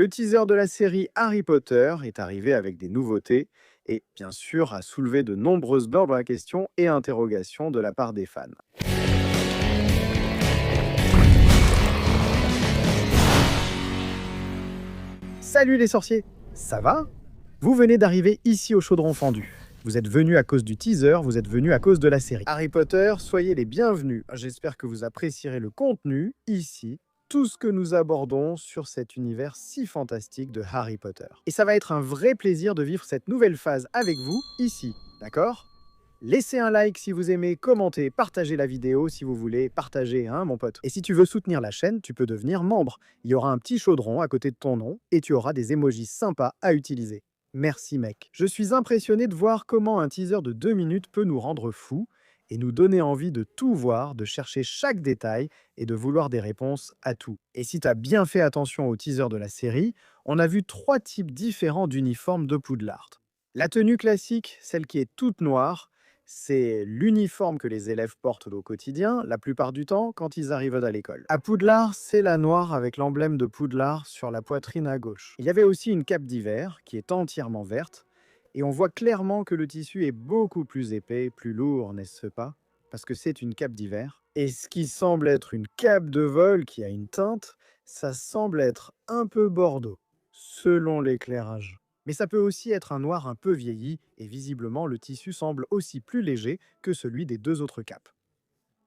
Le teaser de la série Harry Potter est arrivé avec des nouveautés et, bien sûr, a soulevé de nombreuses questions et interrogations de la part des fans. Salut les sorciers, ça va? Vous venez d'arriver ici au Chaudron Fendu. Vous êtes venus à cause du teaser, vous êtes venus à cause de la série. Harry Potter, soyez les bienvenus. J'espère que vous apprécierez le contenu, ici, tout ce que nous abordons sur cet univers si fantastique de Harry Potter. Et ça va être un vrai plaisir de vivre cette nouvelle phase avec vous, ici, d'accord? Laissez un like si vous aimez, commentez, partagez la vidéo si vous voulez, partagez, hein, mon pote. Et si tu veux soutenir la chaîne, tu peux devenir membre. Il y aura un petit chaudron à côté de ton nom et tu auras des emojis sympas à utiliser. Merci mec. Je suis impressionné de voir comment un teaser de 2 minutes peut nous rendre fous et nous donner envie de tout voir, de chercher chaque détail et de vouloir des réponses à tout. Et si tu as bien fait attention au teaser de la série, on a vu 3 types différents d'uniformes de Poudlard. La tenue classique, celle qui est toute noire, c'est l'uniforme que les élèves portent au quotidien, la plupart du temps, quand ils arrivent à l'école. À Poudlard, c'est la noire avec l'emblème de Poudlard sur la poitrine à gauche. Il y avait aussi une cape d'hiver qui est entièrement verte, et on voit clairement que le tissu est beaucoup plus épais, plus lourd, n'est-ce pas? Parce que c'est une cape d'hiver. Et ce qui semble être une cape de vol qui a une teinte, ça semble être un peu bordeaux, selon l'éclairage. Mais ça peut aussi être un noir un peu vieilli, et visiblement le tissu semble aussi plus léger que celui des deux autres capes.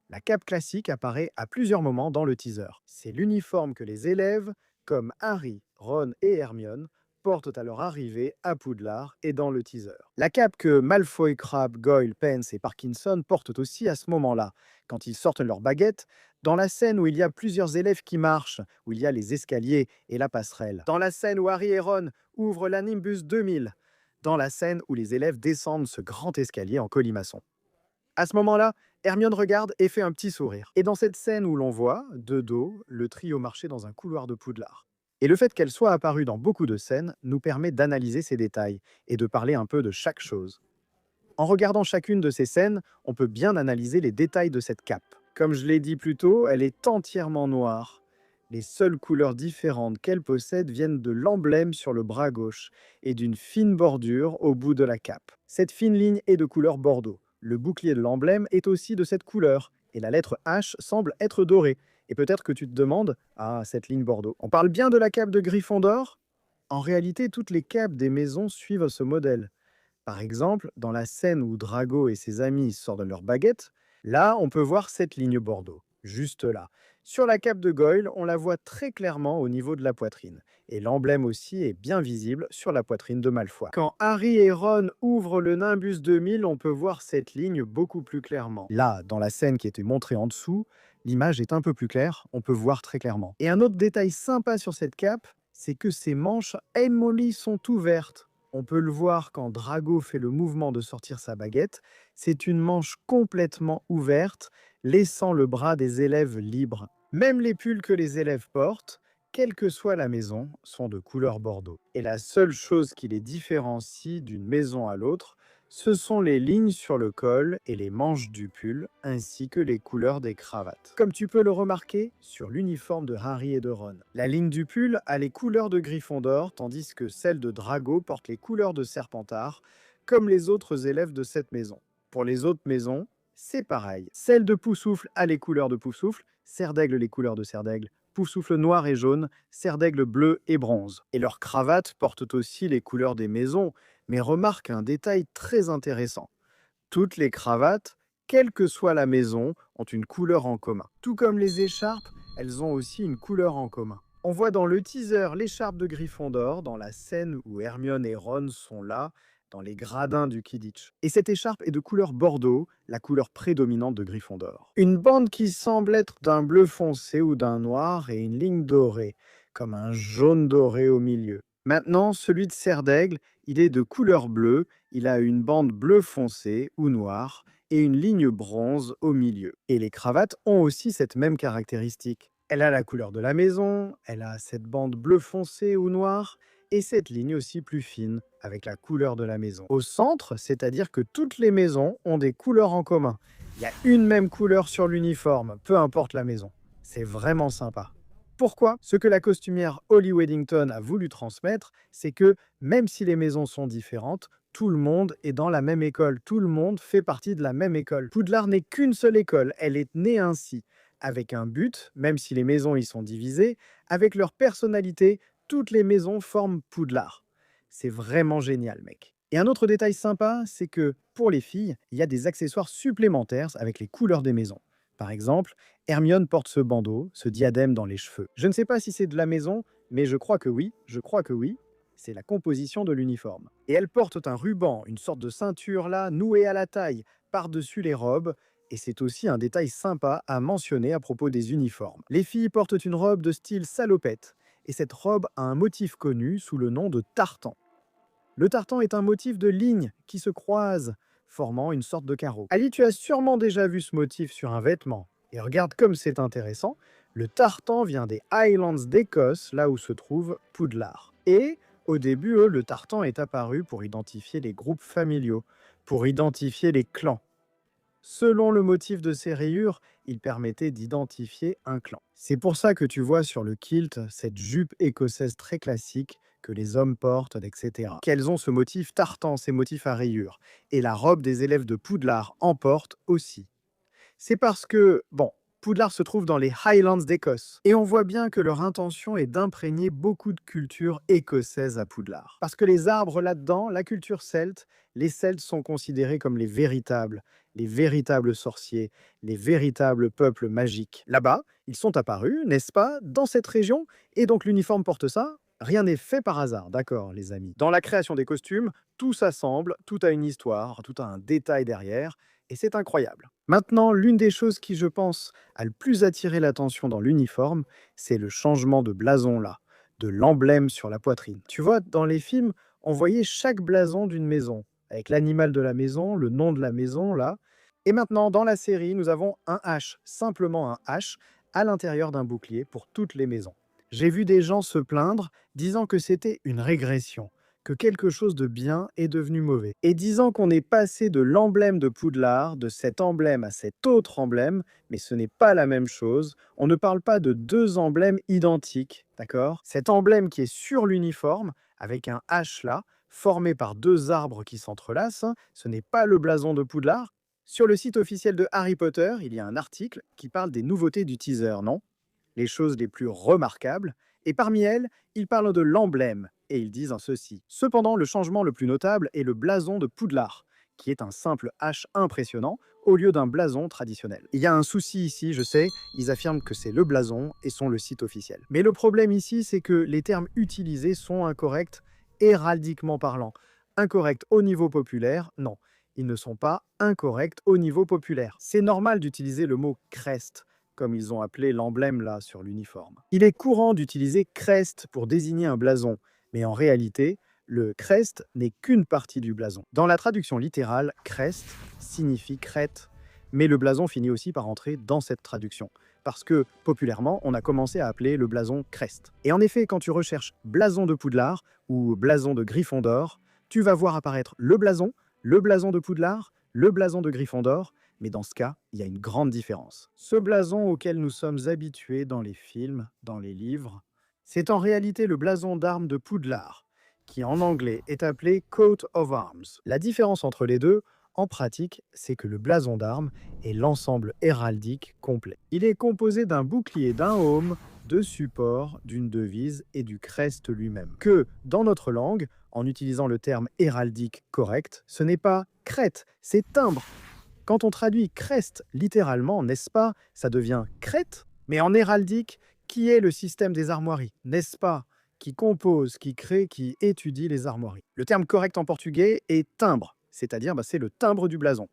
La cape classique apparaît à plusieurs moments dans le teaser. C'est l'uniforme que les élèves, comme Harry, Ron et Hermione, portent à leur arrivée à Poudlard et dans le teaser. La cape que Malfoy, Crabbe, Goyle, Pence et Parkinson portent aussi à ce moment-là, quand ils sortent leur baguette, dans la scène où il y a plusieurs élèves qui marchent, où il y a les escaliers et la passerelle. Dans la scène où Harry et Ron ouvrent la Nimbus 2000. Dans la scène où les élèves descendent ce grand escalier en colimaçon. À ce moment-là, Hermione regarde et fait un petit sourire. Et dans cette scène où l'on voit, de dos, le trio marcher dans un couloir de Poudlard. Et le fait qu'elle soit apparue dans beaucoup de scènes nous permet d'analyser ces détails et de parler un peu de chaque chose. En regardant chacune de ces scènes, on peut bien analyser les détails de cette cape. Comme je l'ai dit plus tôt, elle est entièrement noire. Les seules couleurs différentes qu'elle possède viennent de l'emblème sur le bras gauche et d'une fine bordure au bout de la cape. Cette fine ligne est de couleur bordeaux. Le bouclier de l'emblème est aussi de cette couleur, et la lettre H semble être dorée. Et peut-être que tu te demandes, ah, cette ligne bordeaux. On parle bien de la cape de Gryffondor? En réalité, toutes les capes des maisons suivent ce modèle. Par exemple, dans la scène où Drago et ses amis sortent de leur baguette, là, on peut voir cette ligne bordeaux, juste là. Sur la cape de Goyle, on la voit très clairement au niveau de la poitrine. Et l'emblème aussi est bien visible sur la poitrine de Malfoy. Quand Harry et Ron ouvrent le Nimbus 2000, on peut voir cette ligne beaucoup plus clairement. Là, dans la scène qui était montrée en dessous, l'image est un peu plus claire, on peut voir très clairement. Et un autre détail sympa sur cette cape, c'est que ses manches, elles molly, sont ouvertes. On peut le voir quand Drago fait le mouvement de sortir sa baguette. C'est une manche complètement ouverte, laissant le bras des élèves libre. Même les pulls que les élèves portent, quelle que soit la maison, sont de couleur bordeaux. Et la seule chose qui les différencie d'une maison à l'autre, ce sont les lignes sur le col et les manches du pull, ainsi que les couleurs des cravates. Comme tu peux le remarquer sur l'uniforme de Harry et de Ron. La ligne du pull a les couleurs de Gryffondor, tandis que celle de Drago porte les couleurs de Serpentard, comme les autres élèves de cette maison. Pour les autres maisons, c'est pareil. Celle de Poufsouffle a les couleurs de Poufsouffle, Serdaigle les couleurs de Serdaigle, Poufsouffle noir et jaune, Serdaigle bleu et bronze. Et leurs cravates portent aussi les couleurs des maisons, mais remarque un détail très intéressant. Toutes les cravates, quelle que soit la maison, ont une couleur en commun. Tout comme les écharpes, elles ont aussi une couleur en commun. On voit dans le teaser l'écharpe de Gryffondor, dans la scène où Hermione et Ron sont là, dans les gradins du Quidditch. Et cette écharpe est de couleur bordeaux, la couleur prédominante de Gryffondor. Une bande qui semble être d'un bleu foncé ou d'un noir et une ligne dorée, comme un jaune doré au milieu. Maintenant, celui de Serdaigle, il est de couleur bleue, il a une bande bleu foncé ou noire et une ligne bronze au milieu. Et les cravates ont aussi cette même caractéristique. Elle a la couleur de la maison, elle a cette bande bleu foncé ou noire, et cette ligne aussi plus fine, avec la couleur de la maison. Au centre, c'est-à-dire que toutes les maisons ont des couleurs en commun. Il y a une même couleur sur l'uniforme, peu importe la maison. C'est vraiment sympa. Pourquoi? Ce que la costumière Holly Weddington a voulu transmettre, c'est que même si les maisons sont différentes, tout le monde est dans la même école, tout le monde fait partie de la même école. Poudlard n'est qu'une seule école, elle est née ainsi, avec un but, même si les maisons y sont divisées, avec leur personnalité, toutes les maisons forment Poudlard. C'est vraiment génial, mec. Et un autre détail sympa, c'est que pour les filles, il y a des accessoires supplémentaires avec les couleurs des maisons. Par exemple, Hermione porte ce bandeau, ce diadème dans les cheveux. Je ne sais pas si c'est de la maison, mais je crois que oui. C'est la composition de l'uniforme. Et elle porte un ruban, une sorte de ceinture là, nouée à la taille, par-dessus les robes, et c'est aussi un détail sympa à mentionner à propos des uniformes. Les filles portent une robe de style salopette, et cette robe a un motif connu sous le nom de tartan. Le tartan est un motif de lignes qui se croisent, formant une sorte de carreau. Ali, tu as sûrement déjà vu ce motif sur un vêtement. Et regarde comme c'est intéressant, le tartan vient des Highlands d'Écosse, là où se trouve Poudlard. Et au début, le tartan est apparu pour identifier les groupes familiaux, pour identifier les clans. Selon le motif de ses rayures, il permettait d'identifier un clan. C'est pour ça que tu vois sur le kilt cette jupe écossaise très classique que les hommes portent, etc. Qu'elles ont ce motif tartan, ces motifs à rayures. Et la robe des élèves de Poudlard en porte aussi. C'est parce que, bon, Poudlard se trouve dans les Highlands d'Écosse. Et on voit bien que leur intention est d'imprégner beaucoup de culture écossaise à Poudlard. Parce que les arbres là-dedans, la culture celte, les Celtes sont considérés comme les véritables sorciers, les véritables peuples magiques. Là-bas, ils sont apparus, n'est-ce pas, dans cette région, et donc l'uniforme porte ça. Rien n'est fait par hasard, d'accord, les amis. Dans la création des costumes, tout s'assemble, tout a une histoire, tout a un détail derrière, et c'est incroyable. Maintenant, l'une des choses qui, je pense, a le plus attiré l'attention dans l'uniforme, c'est le changement de blason là, de l'emblème sur la poitrine. Tu vois, dans les films, on voyait chaque blason d'une maison, avec l'animal de la maison, le nom de la maison là. Et maintenant, dans la série, nous avons un H, simplement un H, à l'intérieur d'un bouclier pour toutes les maisons. J'ai vu des gens se plaindre, disant que c'était une régression, que quelque chose de bien est devenu mauvais. Et disant qu'on est passé de l'emblème de Poudlard, de cet emblème à cet autre emblème, mais ce n'est pas la même chose. On ne parle pas de deux emblèmes identiques, d'accord? Cet emblème qui est sur l'uniforme, avec un H là, formé par deux arbres qui s'entrelacent, ce n'est pas le blason de Poudlard. Sur le site officiel de Harry Potter, il y a un article qui parle des nouveautés du teaser, non? Les choses les plus remarquables, et parmi elles, ils parlent de l'emblème, et ils disent ceci. Cependant, le changement le plus notable est le blason de Poudlard, qui est un simple H impressionnant au lieu d'un blason traditionnel. Il y a un souci ici, je sais, ils affirment que c'est le blason et sont le site officiel. Mais le problème ici, c'est que les termes utilisés sont incorrects héraldiquement parlant. Incorrects au niveau populaire, non. Ils ne sont pas incorrects au niveau populaire. C'est normal d'utiliser le mot crest, comme ils ont appelé l'emblème là sur l'uniforme. Il est courant d'utiliser crest pour désigner un blason, mais en réalité, le crest n'est qu'une partie du blason. Dans la traduction littérale, crest signifie crête, mais le blason finit aussi par entrer dans cette traduction, parce que, populairement, on a commencé à appeler le blason crest. Et en effet, quand tu recherches blason de Poudlard ou blason de Gryffondor, tu vas voir apparaître le blason de Poudlard, le blason de Gryffondor, mais dans ce cas, il y a une grande différence. Ce blason auquel nous sommes habitués dans les films, dans les livres, c'est en réalité le blason d'armes de Poudlard, qui en anglais est appelé Coat of Arms. La différence entre les deux, en pratique, c'est que le blason d'armes est l'ensemble héraldique complet. Il est composé d'un bouclier, d'un heaume, de supports, d'une devise et du crest lui-même. Que, dans notre langue, en utilisant le terme héraldique correct, ce n'est pas crête, c'est timbre. Quand on traduit crest littéralement, n'est-ce pas, ça devient crête, mais en héraldique, qui est le système des armoiries, n'est-ce pas, qui compose, qui crée, qui étudie les armoiries. Le terme correct en portugais est timbre, c'est-à-dire c'est le timbre du blason.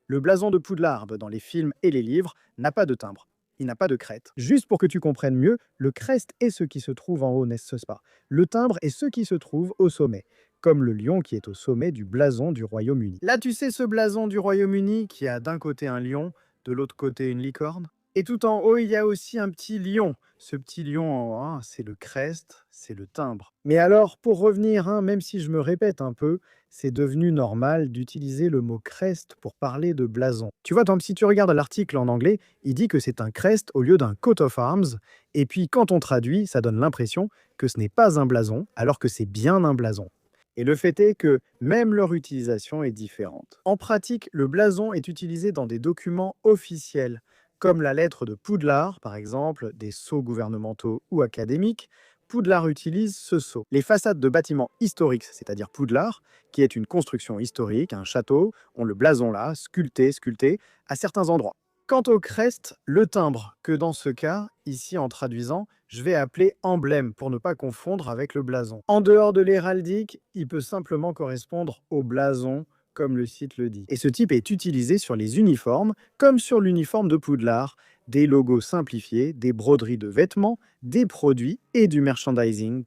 Le blason de Poudlard dans les films et les livres n'a pas de timbre, il n'a pas de crête. Juste pour que tu comprennes mieux, le crest est ce qui se trouve en haut, n'est-ce pas? Le timbre est ce qui se trouve au sommet, comme le lion qui est au sommet du blason du Royaume-Uni. Là, tu sais ce blason du Royaume-Uni qui a d'un côté un lion, de l'autre côté une licorne? Et tout en haut, il y a aussi un petit lion. Ce petit lion en haut, c'est le crest, c'est le timbre. Mais alors, pour revenir, même si je me répète un peu, c'est devenu normal d'utiliser le mot crest pour parler de blason. Tu vois, si tu regardes l'article en anglais, il dit que c'est un crest au lieu d'un coat of arms. Et puis, quand on traduit, ça donne l'impression que ce n'est pas un blason, alors que c'est bien un blason. Et le fait est que même leur utilisation est différente. En pratique, le blason est utilisé dans des documents officiels, comme la lettre de Poudlard, par exemple, des sceaux gouvernementaux ou académiques. Poudlard utilise ce sceau. Les façades de bâtiments historiques, c'est-à-dire Poudlard, qui est une construction historique, un château, ont le blason là, sculpté, à certains endroits. Quant au crest, le timbre, que dans ce cas, ici en traduisant, je vais appeler emblème pour ne pas confondre avec le blason. En dehors de l'héraldique, il peut simplement correspondre au blason, comme le site le dit. Et ce type est utilisé sur les uniformes, comme sur l'uniforme de Poudlard, des logos simplifiés, des broderies de vêtements, des produits et du merchandising.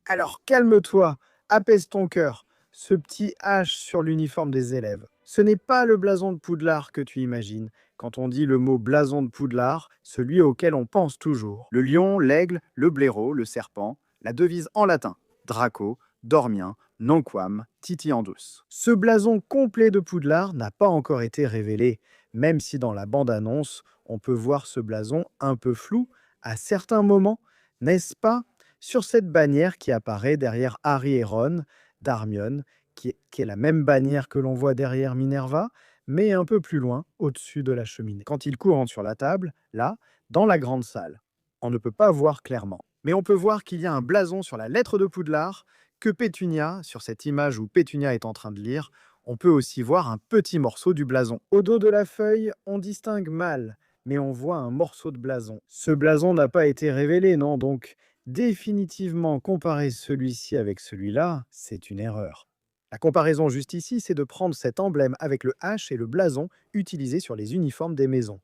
Alors calme-toi, apaise ton cœur. Ce petit H sur l'uniforme des élèves, ce n'est pas le blason de Poudlard que tu imagines. Quand on dit le mot blason de Poudlard, celui auquel on pense toujours. Le lion, l'aigle, le blaireau, le serpent, la devise en latin, Draco, Dormien, Nonquam, Titiandus. Ce blason complet de Poudlard n'a pas encore été révélé, même si dans la bande-annonce, on peut voir ce blason un peu flou à certains moments, n'est-ce pas? Sur cette bannière qui apparaît derrière Harry et Ron, d'Hermione, qui est la même bannière que l'on voit derrière Minerva, mais un peu plus loin, au-dessus de la cheminée. Quand ils courent sur la table, là, dans la grande salle, on ne peut pas voir clairement. Mais on peut voir qu'il y a un blason sur la lettre de Poudlard, que Pétunia, sur cette image où Pétunia est en train de lire, on peut aussi voir un petit morceau du blason. Au dos de la feuille, on distingue mal, mais on voit un morceau de blason. Ce blason n'a pas été révélé, non, donc définitivement comparer celui-ci avec celui-là, c'est une erreur. La comparaison juste ici, c'est de prendre cet emblème avec le H et le blason utilisés sur les uniformes des maisons.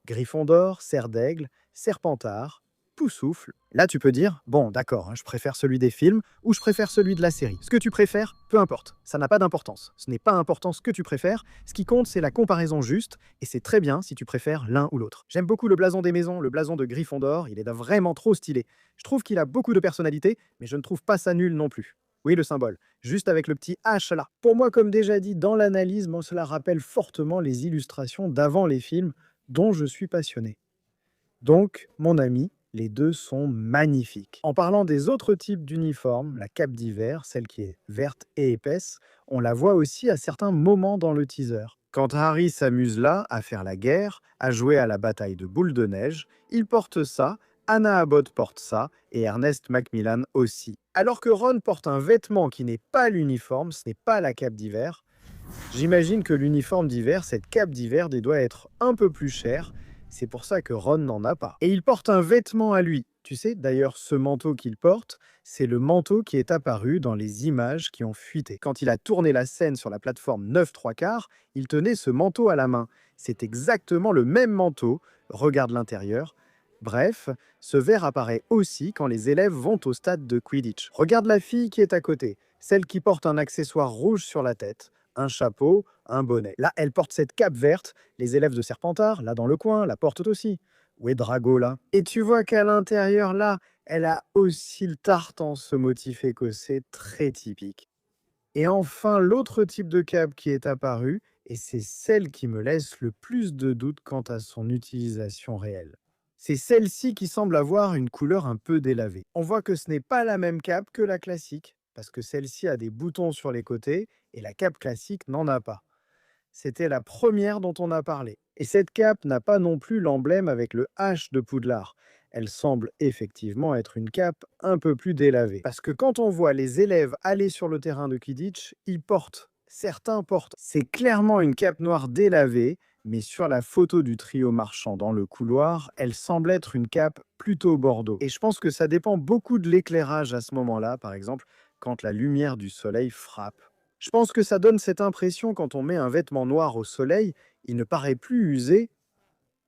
Gryffondor, Serre d'Aigle, Serpentard, Poussoufle. Là, tu peux dire, bon, d'accord, je préfère celui des films ou je préfère celui de la série. Ce que tu préfères, peu importe, ça n'a pas d'importance. Ce n'est pas important ce que tu préfères, ce qui compte, c'est la comparaison juste, et c'est très bien si tu préfères l'un ou l'autre. J'aime beaucoup le blason des maisons, le blason de Gryffondor, il est vraiment trop stylé. Je trouve qu'il a beaucoup de personnalité, mais je ne trouve pas ça nul non plus. Oui, le symbole, juste avec le petit H là. Pour moi, comme déjà dit dans l'analyse, cela rappelle fortement les illustrations d'avant les films, dont je suis passionné. Donc, mon ami, les deux sont magnifiques. En parlant des autres types d'uniformes, la cape d'hiver, celle qui est verte et épaisse, on la voit aussi à certains moments dans le teaser. Quand Harry s'amuse là à faire la guerre, à jouer à la bataille de boule de neige, il porte ça, Anna Abbott porte ça, et Ernest Macmillan aussi. Alors que Ron porte un vêtement qui n'est pas l'uniforme, ce n'est pas la cape d'hiver, j'imagine que l'uniforme d'hiver, cette cape d'hiver, doit être un peu plus chère. C'est pour ça que Ron n'en a pas. Et il porte un vêtement à lui. Tu sais, d'ailleurs, ce manteau qu'il porte, c'est le manteau qui est apparu dans les images qui ont fuité. Quand il a tourné la scène sur la plateforme 9 3/4, il tenait ce manteau à la main. C'est exactement le même manteau. Regarde l'intérieur. Bref, ce verre apparaît aussi quand les élèves vont au stade de Quidditch. Regarde la fille qui est à côté, celle qui porte un accessoire rouge sur la tête, un chapeau, un bonnet. Là, elle porte cette cape verte. Les élèves de Serpentard, là dans le coin, la portent aussi. Où est Drago, là? Et tu vois qu'à l'intérieur, là, elle a aussi le tartan, ce motif écossais très typique. Et enfin, l'autre type de cape qui est apparu, et c'est celle qui me laisse le plus de doutes quant à son utilisation réelle. C'est celle-ci qui semble avoir une couleur un peu délavée. On voit que ce n'est pas la même cape que la classique, parce que celle-ci a des boutons sur les côtés, et la cape classique n'en a pas. C'était la première dont on a parlé. Et cette cape n'a pas non plus l'emblème avec le H de Poudlard. Elle semble effectivement être une cape un peu plus délavée. Parce que quand on voit les élèves aller sur le terrain de Quidditch, certains portent. C'est clairement une cape noire délavée, mais sur la photo du trio marchand dans le couloir, elle semble être une cape plutôt bordeaux. Et je pense que ça dépend beaucoup de l'éclairage à ce moment-là, par exemple, quand la lumière du soleil frappe. Je pense que ça donne cette impression quand on met un vêtement noir au soleil, il ne paraît plus usé.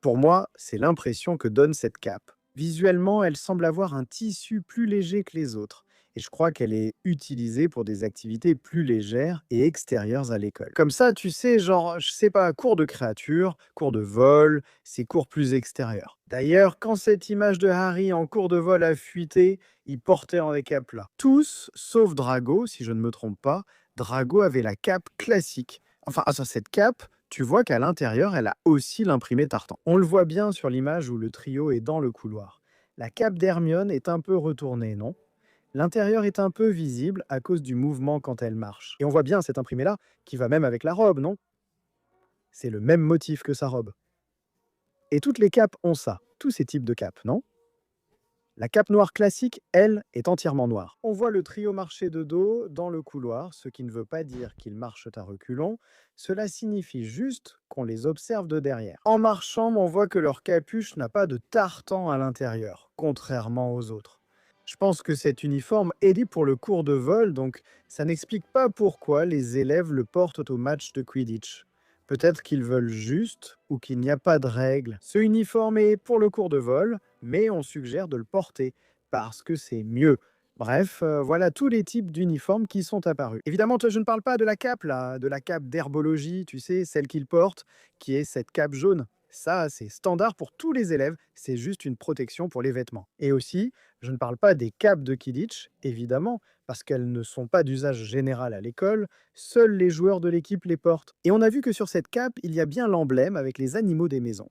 Pour moi, c'est l'impression que donne cette cape. Visuellement, elle semble avoir un tissu plus léger que les autres. Et je crois qu'elle est utilisée pour des activités plus légères et extérieures à l'école. Comme ça, tu sais, genre, je sais pas, cours de créature, cours de vol, c'est cours plus extérieurs. D'ailleurs, quand cette image de Harry en cours de vol a fuité, il portait un cap là. Tous, sauf Drago, si je ne me trompe pas, Drago avait la cape classique. Enfin, cette cape, tu vois qu'à l'intérieur, elle a aussi l'imprimé tartan. On le voit bien sur l'image où le trio est dans le couloir. La cape d'Hermione est un peu retournée, non? L'intérieur est un peu visible à cause du mouvement quand elle marche. Et on voit bien cet imprimé-là qui va même avec la robe, non? C'est le même motif que sa robe. Et toutes les capes ont ça, tous ces types de capes, non? La cape noire classique, elle, est entièrement noire. On voit le trio marcher de dos dans le couloir, ce qui ne veut pas dire qu'ils marchent à reculons. Cela signifie juste qu'on les observe de derrière. En marchant, on voit que leur capuche n'a pas de tartan à l'intérieur, contrairement aux autres. Je pense que cet uniforme est dit pour le cours de vol, donc ça n'explique pas pourquoi les élèves le portent au match de Quidditch. Peut-être qu'ils veulent juste ou qu'il n'y a pas de règle. Ce uniforme est pour le cours de vol, mais on suggère de le porter parce que c'est mieux. Bref, voilà tous les types d'uniformes qui sont apparus. Évidemment, je ne parle pas de la cape, là, de la cape d'herbologie, tu sais, celle qu'ils portent, qui est cette cape jaune. Ça, c'est standard pour tous les élèves, c'est juste une protection pour les vêtements. Et aussi, je ne parle pas des capes de Quidditch, évidemment, parce qu'elles ne sont pas d'usage général à l'école, seuls les joueurs de l'équipe les portent. Et on a vu que sur cette cape, il y a bien l'emblème avec les animaux des maisons.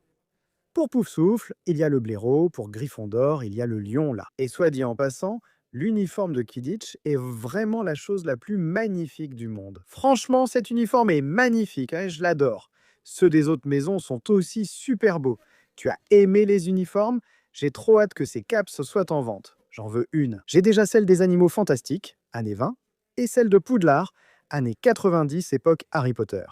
Pour Poufsouffle, il y a le blaireau, pour Gryffondor, il y a le lion là. Et soit dit en passant, l'uniforme de Quidditch est vraiment la chose la plus magnifique du monde. Franchement, cet uniforme est magnifique, hein, je l'adore. Ceux des autres maisons sont aussi super beaux. Tu as aimé les uniformes? J'ai trop hâte que ces capes soient en vente. J'en veux une. J'ai déjà celle des animaux fantastiques, années 20, et celle de Poudlard, années 90, époque Harry Potter.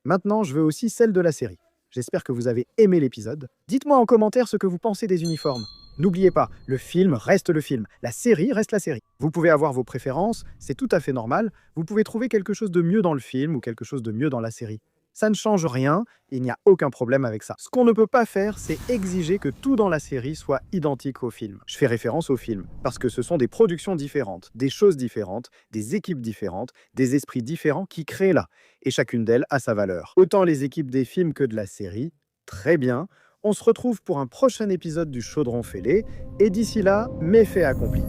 Maintenant, je veux aussi celle de la série. J'espère que vous avez aimé l'épisode. Dites-moi en commentaire ce que vous pensez des uniformes. N'oubliez pas, le film reste le film, la série reste la série. Vous pouvez avoir vos préférences, c'est tout à fait normal. Vous pouvez trouver quelque chose de mieux dans le film ou quelque chose de mieux dans la série. Ça ne change rien, il n'y a aucun problème avec ça. Ce qu'on ne peut pas faire, c'est exiger que tout dans la série soit identique au film. Je fais référence au film, parce que ce sont des productions différentes, des choses différentes, des équipes différentes, des esprits différents qui créent là, et chacune d'elles a sa valeur. Autant les équipes des films que de la série, très bien. On se retrouve pour un prochain épisode du Chaudron Fêlé, et d'ici là, méfait accompli.